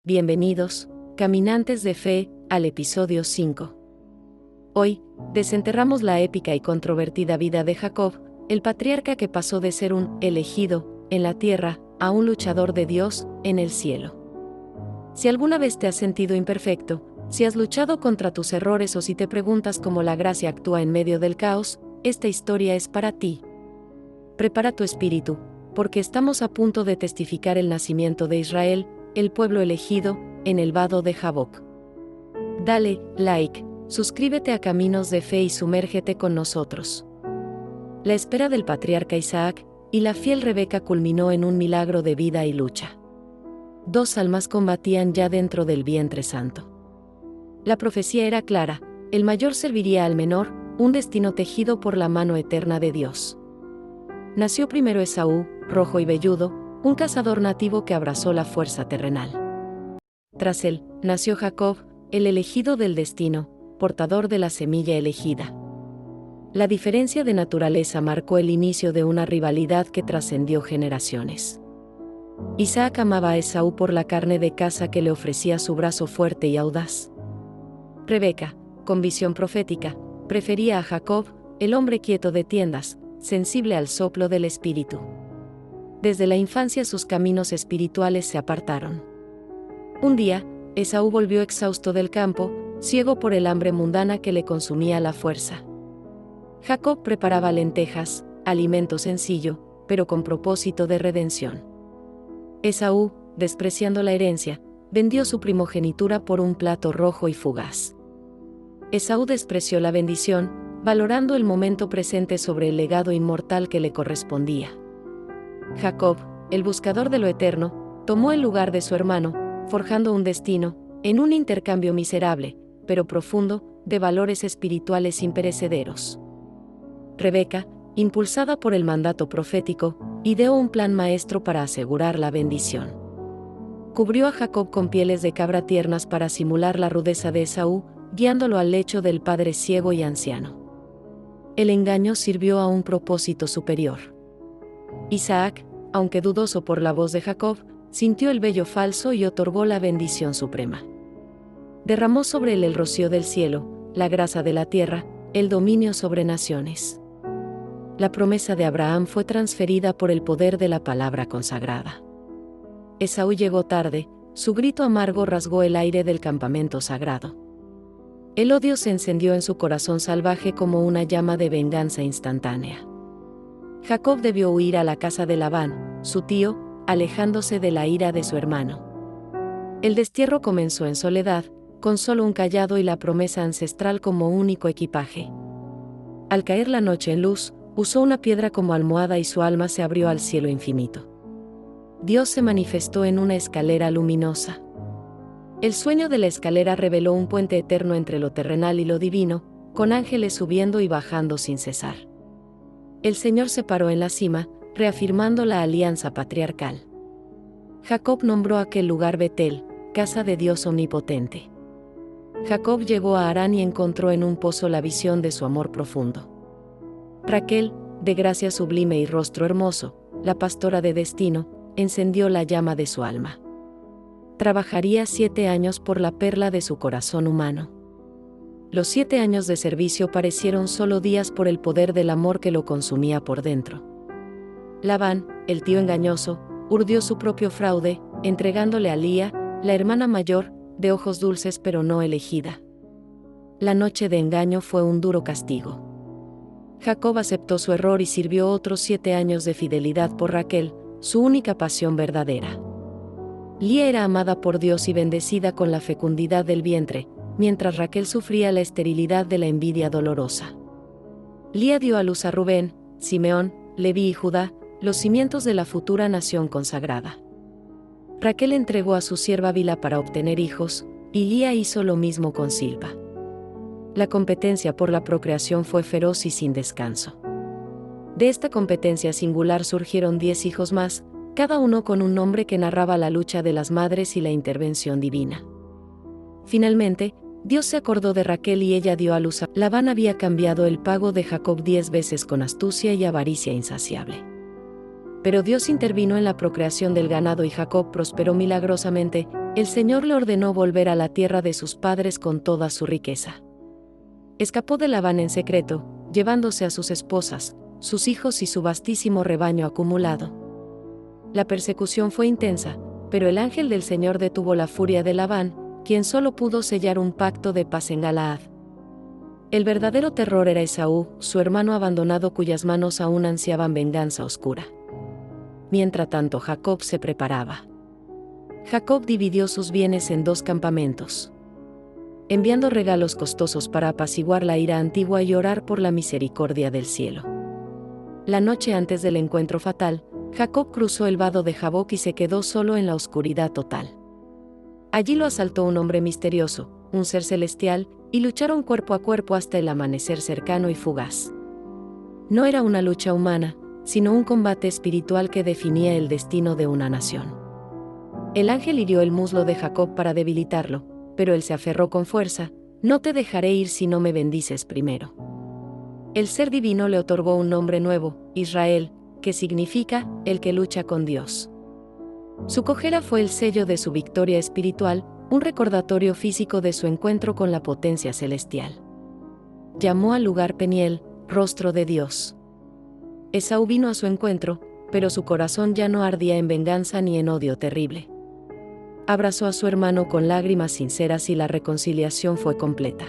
Bienvenidos, caminantes de fe, al episodio 5. Hoy, desenterramos la épica y controvertida vida de Jacob, el patriarca que pasó de ser un elegido en la tierra a un luchador de Dios en el cielo. Si alguna vez te has sentido imperfecto, si has luchado contra tus errores o si te preguntas cómo la gracia actúa en medio del caos, esta historia es para ti. Prepara tu espíritu, porque estamos a punto de testificar el nacimiento de Israel, el pueblo elegido, en el vado de Jaboc. Dale like, suscríbete a Caminos de Fe y sumérgete con nosotros. La espera del patriarca Isaac y la fiel Rebeca culminó en un milagro de vida y lucha. Dos almas combatían ya dentro del vientre santo. La profecía era clara: el mayor serviría al menor, un destino tejido por la mano eterna de Dios. Nació primero Esaú, rojo y velludo, un cazador nativo que abrazó la fuerza terrenal. Tras él, nació Jacob, el elegido del destino, portador de la semilla elegida. La diferencia de naturaleza marcó el inicio de una rivalidad que trascendió generaciones. Isaac amaba a Esaú por la carne de caza que le ofrecía su brazo fuerte y audaz. Rebeca, con visión profética, prefería a Jacob, el hombre quieto de tiendas, sensible al soplo del espíritu. Desde la infancia sus caminos espirituales se apartaron. Un día, Esaú volvió exhausto del campo, ciego por el hambre mundana que le consumía la fuerza. Jacob preparaba lentejas, alimento sencillo, pero con propósito de redención. Esaú, despreciando la herencia, vendió su primogenitura por un plato rojo y fugaz. Esaú despreció la bendición, valorando el momento presente sobre el legado inmortal que le correspondía. Jacob, el buscador de lo eterno, tomó el lugar de su hermano, forjando un destino, en un intercambio miserable, pero profundo, de valores espirituales imperecederos. Rebeca, impulsada por el mandato profético, ideó un plan maestro para asegurar la bendición. Cubrió a Jacob con pieles de cabra tiernas para simular la rudeza de Esaú, guiándolo al lecho del padre ciego y anciano. El engaño sirvió a un propósito superior. Isaac, aunque dudoso por la voz de Jacob, sintió el vello falso y otorgó la bendición suprema. Derramó sobre él el rocío del cielo, la grasa de la tierra, el dominio sobre naciones. La promesa de Abraham fue transferida por el poder de la palabra consagrada. Esaú llegó tarde, su grito amargo rasgó el aire del campamento sagrado. El odio se encendió en su corazón salvaje como una llama de venganza instantánea. Jacob debió huir a la casa de Labán, su tío, alejándose de la ira de su hermano. El destierro comenzó en soledad, con solo un cayado y la promesa ancestral como único equipaje. Al caer la noche en luz, usó una piedra como almohada y su alma se abrió al cielo infinito. Dios se manifestó en una escalera luminosa. El sueño de la escalera reveló un puente eterno entre lo terrenal y lo divino, con ángeles subiendo y bajando sin cesar. El Señor se paró en la cima, reafirmando la alianza patriarcal. Jacob nombró aquel lugar Betel, casa de Dios omnipotente. Jacob llegó a Harán y encontró en un pozo la visión de su amor profundo. Raquel, de gracia sublime y rostro hermoso, la pastora de destino, encendió la llama de su alma. Trabajaría 7 años por la perla de su corazón humano. Los 7 años de servicio parecieron solo días por el poder del amor que lo consumía por dentro. Labán, el tío engañoso, urdió su propio fraude, entregándole a Lía, la hermana mayor, de ojos dulces pero no elegida. La noche de engaño fue un duro castigo. Jacob aceptó su error y sirvió otros 7 años de fidelidad por Raquel, su única pasión verdadera. Lía era amada por Dios y bendecida con la fecundidad del vientre, mientras Raquel sufría la esterilidad de la envidia dolorosa. Lía dio a luz a Rubén, Simeón, Leví y Judá, los cimientos de la futura nación consagrada. Raquel entregó a su sierva Bilha para obtener hijos, y Lía hizo lo mismo con Silpa. La competencia por la procreación fue feroz y sin descanso. De esta competencia singular surgieron 10 hijos más, cada uno con un nombre que narraba la lucha de las madres y la intervención divina. Finalmente, Dios se acordó de Raquel y ella dio a luz a Labán. Había cambiado el pago de Jacob 10 veces con astucia y avaricia insaciable. Pero Dios intervino en la procreación del ganado y Jacob prosperó milagrosamente, El Señor le ordenó volver a la tierra de sus padres con toda su riqueza. Escapó de Labán en secreto, llevándose a sus esposas, sus hijos y su vastísimo rebaño acumulado. La persecución fue intensa, pero el ángel del Señor detuvo la furia de Labán, quien solo pudo sellar un pacto de paz en Galaad. El verdadero terror era Esaú, su hermano abandonado cuyas manos aún ansiaban venganza oscura. Mientras tanto Jacob se preparaba. Jacob dividió sus bienes en 2 campamentos, enviando regalos costosos para apaciguar la ira antigua y orar por la misericordia del cielo. La noche antes del encuentro fatal, Jacob cruzó el vado de Jaboc y se quedó solo en la oscuridad total. Allí lo asaltó un hombre misterioso, un ser celestial, y lucharon cuerpo a cuerpo hasta el amanecer cercano y fugaz. No era una lucha humana, sino un combate espiritual que definía el destino de una nación. El ángel hirió el muslo de Jacob para debilitarlo, pero él se aferró con fuerza: no te dejaré ir si no me bendices primero. El ser divino le otorgó un nombre nuevo, Israel, que significa el que lucha con Dios. Su cojera fue el sello de su victoria espiritual, un recordatorio físico de su encuentro con la potencia celestial. Llamó al lugar Peniel, rostro de Dios. Esaú vino a su encuentro, pero su corazón ya no ardía en venganza ni en odio terrible. Abrazó a su hermano con lágrimas sinceras y la reconciliación fue completa.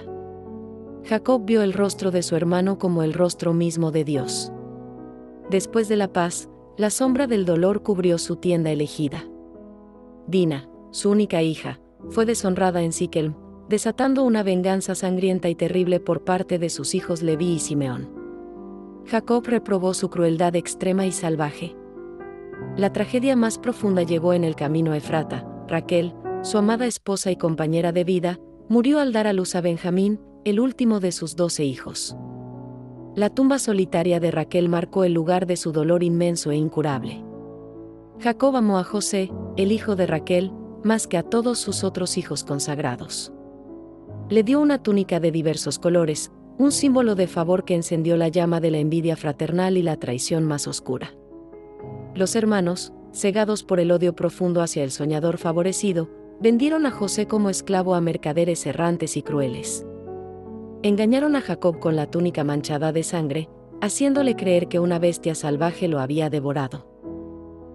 Jacob vio el rostro de su hermano como el rostro mismo de Dios. Después de la paz, la sombra del dolor cubrió su tienda elegida. Dina, su única hija, fue deshonrada en Siquem, desatando una venganza sangrienta y terrible por parte de sus hijos Leví y Simeón. Jacob reprobó su crueldad extrema y salvaje. La tragedia más profunda llegó en el camino a Efrata. Raquel, su amada esposa y compañera de vida, murió al dar a luz a Benjamín, el último de sus 12 hijos. La tumba solitaria de Raquel marcó el lugar de su dolor inmenso e incurable. Jacob amó a José, el hijo de Raquel, más que a todos sus otros hijos consagrados. Le dio una túnica de diversos colores, un símbolo de favor que encendió la llama de la envidia fraternal y la traición más oscura. Los hermanos, cegados por el odio profundo hacia el soñador favorecido, vendieron a José como esclavo a mercaderes errantes y crueles. Engañaron a Jacob con la túnica manchada de sangre, haciéndole creer que una bestia salvaje lo había devorado.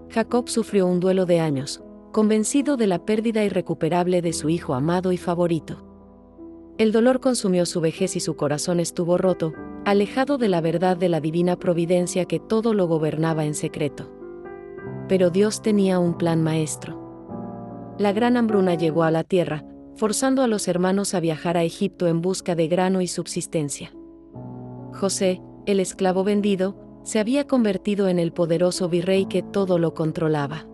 Jacob sufrió un duelo de años, convencido de la pérdida irrecuperable de su hijo amado y favorito. El dolor consumió su vejez y su corazón estuvo roto, alejado de la verdad de la divina providencia que todo lo gobernaba en secreto. Pero Dios tenía un plan maestro. La gran hambruna llegó a la tierra, forzando a los hermanos a viajar a Egipto en busca de grano y subsistencia. José, el esclavo vendido, se había convertido en el poderoso virrey que todo lo controlaba.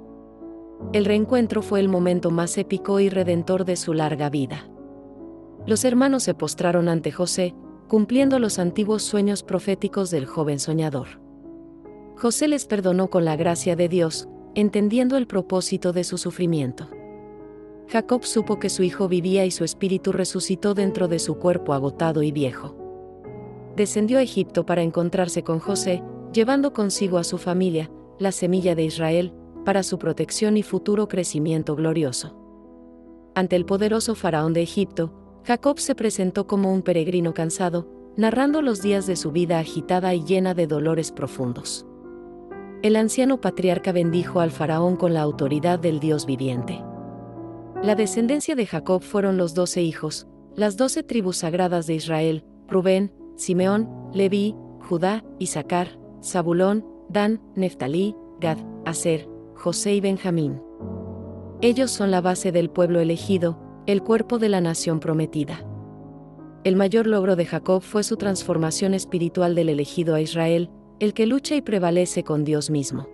El reencuentro fue el momento más épico y redentor de su larga vida. Los hermanos se postraron ante José, cumpliendo los antiguos sueños proféticos del joven soñador. José les perdonó con la gracia de Dios, entendiendo el propósito de su sufrimiento. Jacob supo que su hijo vivía y su espíritu resucitó dentro de su cuerpo agotado y viejo. Descendió a Egipto para encontrarse con José, llevando consigo a su familia, la semilla de Israel, para su protección y futuro crecimiento glorioso. Ante el poderoso faraón de Egipto, Jacob se presentó como un peregrino cansado, narrando los días de su vida agitada y llena de dolores profundos. El anciano patriarca bendijo al faraón con la autoridad del Dios viviente. La descendencia de Jacob fueron los 12 hijos, las 12 tribus sagradas de Israel: Rubén, Simeón, Leví, Judá, Isaacar, Zabulón, Dan, Neftalí, Gad, Aser, José y Benjamín. Ellos son la base del pueblo elegido, el cuerpo de la nación prometida. El mayor logro de Jacob fue su transformación espiritual del elegido a Israel, el que lucha y prevalece con Dios mismo.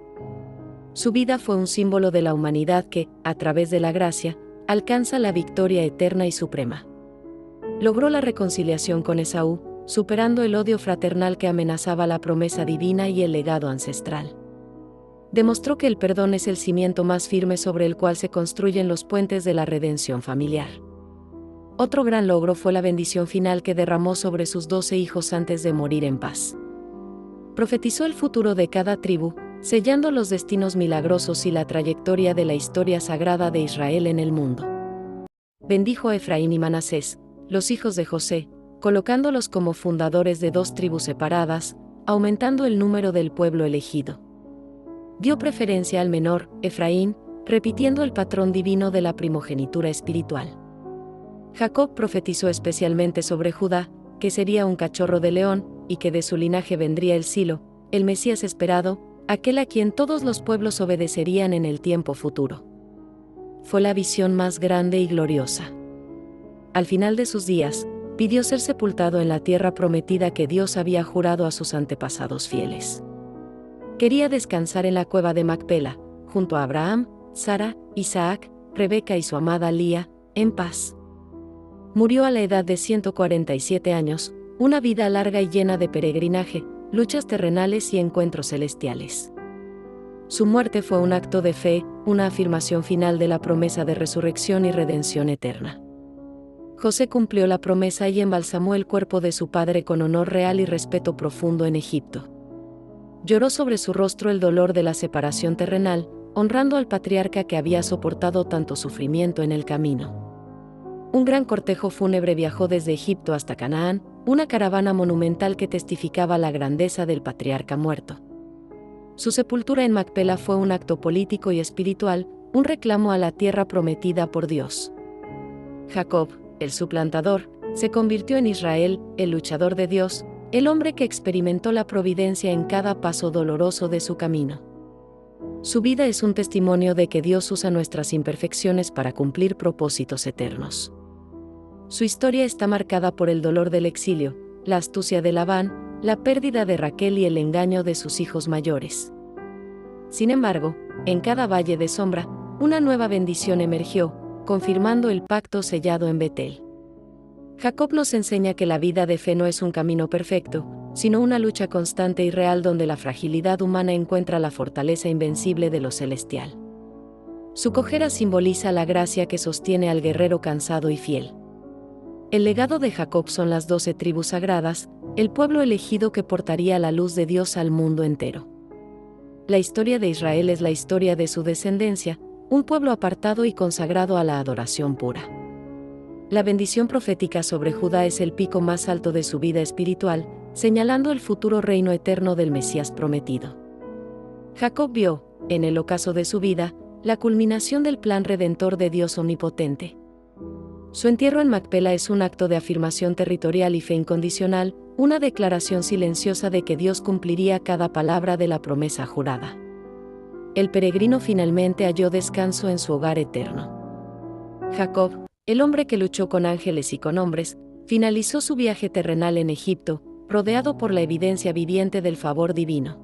Su vida fue un símbolo de la humanidad que, a través de la gracia, alcanza la victoria eterna y suprema. Logró la reconciliación con Esaú, superando el odio fraternal que amenazaba la promesa divina y el legado ancestral. Demostró que el perdón es el cimiento más firme sobre el cual se construyen los puentes de la redención familiar. Otro gran logro fue la bendición final que derramó sobre sus 12 hijos antes de morir en paz. Profetizó el futuro de cada tribu, sellando los destinos milagrosos y la trayectoria de la historia sagrada de Israel en el mundo. bendijo a Efraín y Manasés, los hijos de José, colocándolos como fundadores de 2 tribus separadas, aumentando el número del pueblo elegido. Dio preferencia al menor, Efraín, repitiendo el patrón divino de la primogenitura espiritual. Jacob profetizó especialmente sobre Judá, que sería un cachorro de león, y que de su linaje vendría el Silo, el Mesías esperado, aquel a quien todos los pueblos obedecerían en el tiempo futuro. Fue la visión más grande y gloriosa. Al final de sus días, pidió ser sepultado en la tierra prometida que Dios había jurado a sus antepasados fieles. Quería descansar en la cueva de Macpela, junto a Abraham, Sara, Isaac, Rebeca y su amada Lía, en paz. Murió a la edad de 147 años, una vida larga y llena de peregrinaje, luchas terrenales y encuentros celestiales. Su muerte fue un acto de fe, una afirmación final de la promesa de resurrección y redención eterna. José cumplió la promesa y embalsamó el cuerpo de su padre con honor real y respeto profundo en Egipto. Lloró sobre su rostro el dolor de la separación terrenal, honrando al patriarca que había soportado tanto sufrimiento en el camino. Un gran cortejo fúnebre viajó desde Egipto hasta Canaán, una caravana monumental que testificaba la grandeza del patriarca muerto. Su sepultura en Macpela fue un acto político y espiritual, un reclamo a la tierra prometida por Dios. Jacob, el suplantador, se convirtió en Israel, el luchador de Dios, el hombre que experimentó la providencia en cada paso doloroso de su camino. Su vida es un testimonio de que Dios usa nuestras imperfecciones para cumplir propósitos eternos. Su historia está marcada por el dolor del exilio, la astucia de Labán, la pérdida de Raquel y el engaño de sus hijos mayores. Sin embargo, en cada valle de sombra, una nueva bendición emergió, confirmando el pacto sellado en Betel. Jacob nos enseña que la vida de fe no es un camino perfecto, sino una lucha constante y real donde la fragilidad humana encuentra la fortaleza invencible de lo celestial. Su cojera simboliza la gracia que sostiene al guerrero cansado y fiel. El legado de Jacob son las 12 tribus sagradas, el pueblo elegido que portaría la luz de Dios al mundo entero. La historia de Israel es la historia de su descendencia, un pueblo apartado y consagrado a la adoración pura. La bendición profética sobre Judá es el pico más alto de su vida espiritual, señalando el futuro reino eterno del Mesías prometido. Jacob vio, en el ocaso de su vida, la culminación del plan redentor de Dios omnipotente. Su entierro en Macpela es un acto de afirmación territorial y fe incondicional, una declaración silenciosa de que Dios cumpliría cada palabra de la promesa jurada. El peregrino finalmente halló descanso en su hogar eterno. Jacob, el hombre que luchó con ángeles y con hombres, finalizó su viaje terrenal en Egipto, rodeado por la evidencia viviente del favor divino.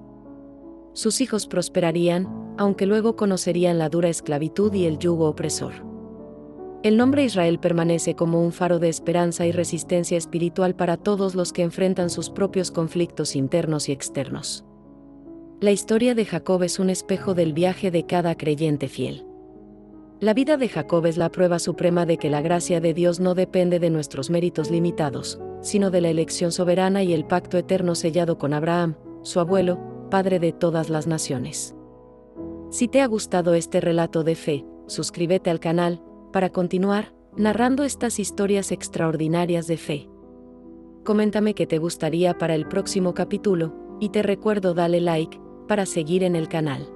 Sus hijos prosperarían, aunque luego conocerían la dura esclavitud y el yugo opresor. El nombre Israel permanece como un faro de esperanza y resistencia espiritual para todos los que enfrentan sus propios conflictos internos y externos. La historia de Jacob es un espejo del viaje de cada creyente fiel. La vida de Jacob es la prueba suprema de que la gracia de Dios no depende de nuestros méritos limitados, sino de la elección soberana y el pacto eterno sellado con Abraham, su abuelo, padre de todas las naciones. Si te ha gustado este relato de fe, suscríbete al canal, para continuar narrando estas historias extraordinarias de fe. Coméntame qué te gustaría para el próximo capítulo, y te recuerdo dale like, para seguir en el canal.